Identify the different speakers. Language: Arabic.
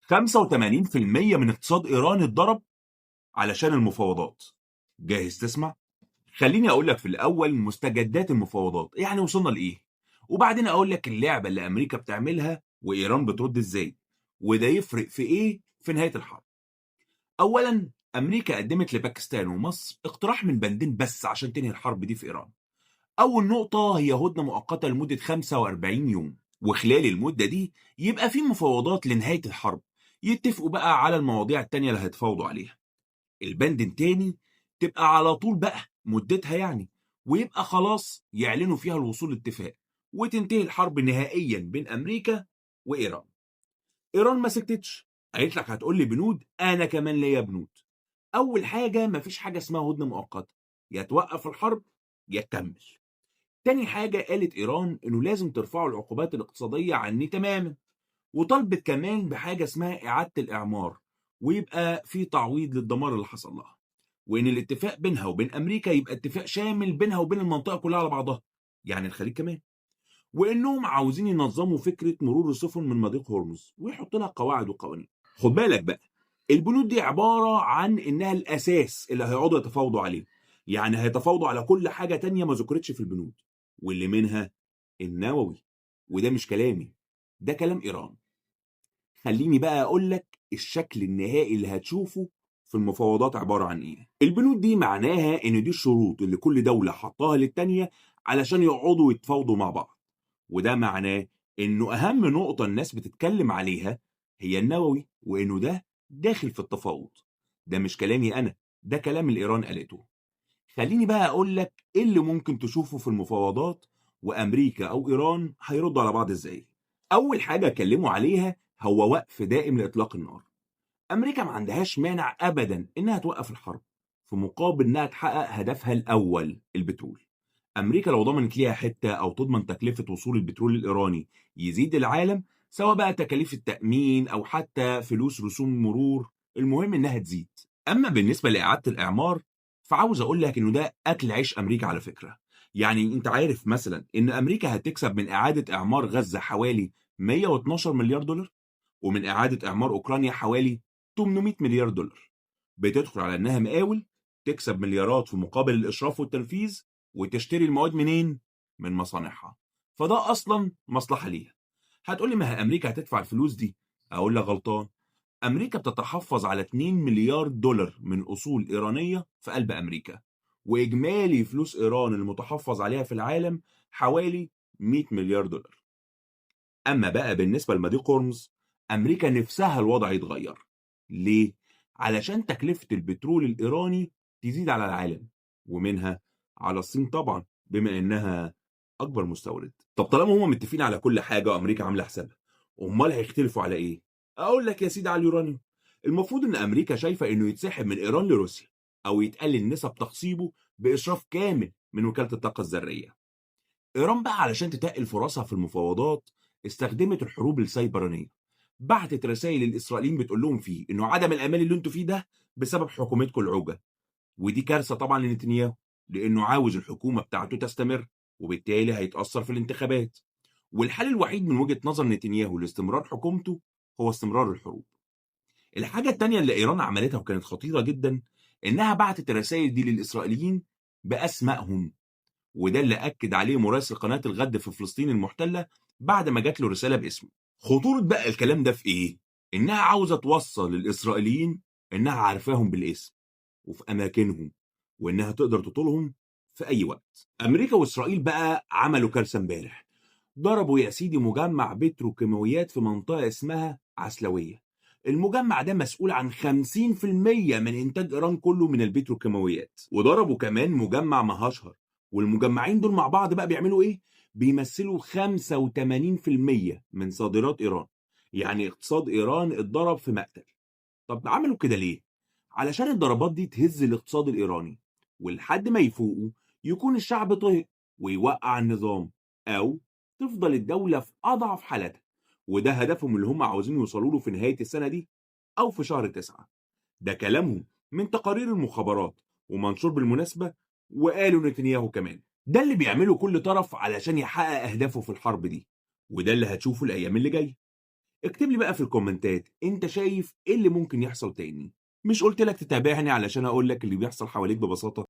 Speaker 1: 85% من اقتصاد إيران اتضرب علشان المفاوضات. جاهز تسمع؟ خليني أقول لك في الأول مستجدات المفاوضات، يعني وصلنا لإيه؟ وبعدين أقول لك اللعبة اللي أمريكا بتعملها وإيران بترد إزاي، وده يفرق في إيه في نهاية الحرب. أولاً، أمريكا قدمت لباكستان ومصر اقتراح من بندين بس عشان تنهي الحرب دي في إيران. أول نقطة هي هدنة مؤقتة لمدة 45 يوم، وخلال المدة دي يبقى في مفاوضات لنهاية الحرب، يتفقوا بقى على المواضيع التانية اللي هيتفاوضوا عليها. البند التاني تبقى على طول بقى مدتها يعني، ويبقى خلاص يعلنوا فيها الوصول لاتفاق، وتنتهي الحرب نهائيا بين أمريكا وإيران. إيران ما سكتتش، قالت لك هتقول لي بنود، أنا كمان ليا بنود. أول حاجة مفيش حاجة اسمها هدنة مؤقتة، يا توقف الحرب يا تكمل. تاني حاجة قالت إيران إنه لازم ترفعوا العقوبات الاقتصادية عني تماما، وطلبت كمان بحاجة اسمها إعادة الإعمار، ويبقى في تعويض للدمار اللي حصل لها، وإن الاتفاق بينها وبين أمريكا يبقى اتفاق شامل بينها وبين المنطقة كلها على بعضها، يعني الخليج كمان. وإنهم عاوزين ينظموا فكرة مرور السفن من مضيق هرمز ويحط لها قواعد وقوانين. خد بالك بقى، البنود دي عبارة عن إنها الأساس اللي هيقعدوا يتفاوضوا عليه، يعني هيتفاوضوا على كل حاجة تانية ما ذكرتش في البنود، واللي منها النووي. وده مش كلامي، ده كلام إيران. خليني بقى أقول لك الشكل النهائي اللي هتشوفه في المفاوضات عبارة عن إيه. البنود دي معناها إن دي الشروط اللي كل دولة حطاها للتانية علشان يقعدوا يتفاوضوا مع بعض، وده معناه إنه أهم نقطة الناس بتتكلم عليها هي النووي، وإنه ده داخل في التفاوض. ده مش كلامي أنا، ده كلام الإيران قالته. خليني بقى أقول لك إيه اللي ممكن تشوفه في المفاوضات، وأمريكا أو إيران هيردوا على بعض إزاي. أول حاجة اتكلموا عليها هو وقف دائم لإطلاق النار. أمريكا ما عندهاش مانع أبدا إنها توقف الحرب في مقابل إنها تحقق هدفها الأول، البترول. أمريكا لو ضمنت ليها حتة أو تضمن تكلفة وصول البترول الإيراني يزيد العالم، سواء بقى تكاليف التأمين أو حتى فلوس رسوم مرور، المهم إنها تزيد. أما بالنسبة لإعادة الإعمار، فعاوز أقول لك إنه ده أكل عيش أمريكا على فكرة. يعني أنت عارف مثلا إن أمريكا هتكسب من إعادة إعمار غزة حوالي 112 مليار دولار، ومن إعادة إعمار أوكرانيا حوالي 800 مليار دولار. بتدخل على إنها مقاول، تكسب مليارات في مقابل الإشراف والتنفيذ، وتشتري المواد منين؟ من مصانعها. فده أصلا مصلحة ليها. هتقولي ما هي أمريكا هتدفع الفلوس دي؟ أقول لك غلطان. أمريكا بتتحفظ على 2 مليار دولار من أصول إيرانية في قلب أمريكا، وإجمالي فلوس إيران المتحفظ عليها في العالم حوالي 100 مليار دولار. أما بقى بالنسبة لمضيق هرمز، أمريكا نفسها الوضع يتغير. ليه؟ علشان تكلفة البترول الإيراني تزيد على العالم، ومنها على الصين طبعا بما إنها أكبر مستورد. طب طالما هما متفقين على كل حاجة وأمريكا عاملة حسابها، أمال هيختلفوا على إيه؟ أقول لك يا سيدي على اليورانيوم. المفروض إن أمريكا شايفة إنه يتسحب من إيران لروسيا، أو يتقلل نسب تخصيبه بإشراف كامل من وكالة الطاقة الذرية. إيران بقى علشان تتقل فرصها في المفاوضات استخدمت الحروب السيبرانية. بعتت رسائل للإسرائيليين بتقول لهم فيه إنه عدم الأمان اللي انتوا فيه ده بسبب حكومتكم العوجة. ودي كارثة طبعا لنتنياهو، لأنه عاوز الحكومة بتاعته تستمر، وبالتالي هيتأثر في الانتخابات. والحل الوحيد من وجهة نظر نتنياهو لاستمرار حكومته هو استمرار الحروب. الحاجة التانية اللي إيران عملتها وكانت خطيرة جدا، إنها بعتت الرسائل دي للإسرائيليين بأسمائهم، وده اللي أكد عليه مراسل قناة الغد في فلسطين المحتلة بعد ما جات له رسالة باسمه. خطورة بقى الكلام ده في إيه؟ إنها عاوزة توصل للإسرائيليين إنها عارفاهم بالاسم وفي أماكنهم، وإنها تقدر تطولهم في أي وقت. أمريكا وإسرائيل بقى عملوا كارثة امبارح. ضربوا يا سيدي مجمع بتروكيماويات في منطقة اسمها عسلوية. المجمع ده مسؤول عن 50% من إنتاج إيران كله من البتروكيماويات. وضربوا كمان مجمع مهاشهر، والمجمعين دول مع بعض بقى بيعملوا إيه؟ بيمثلوا 85% من صادرات إيران. يعني اقتصاد إيران اتضرب في مقتل. طب عملوا كده ليه؟ علشان الضربات دي تهز الاقتصاد الإيراني، ولحد ما يفوقوا يكون الشعب طهق ويوقع النظام، أو تفضل الدولة في أضعف حالتها. وده هدفهم اللي هم عاوزين يوصلوا له في نهاية السنة دي أو في شهر 9. ده كلامهم من تقارير المخابرات ومنشور بالمناسبة، وقالوا نتنياهو كمان. ده اللي بيعمله كل طرف علشان يحقق أهدافه في الحرب دي، وده اللي هتشوفه الأيام اللي جاية. اكتب لي بقى في الكومنتات أنت شايف إيه اللي ممكن يحصل تاني، مش قُلت لك تتابعني علشان أقول لك اللي بيحصل حواليك ببساطة؟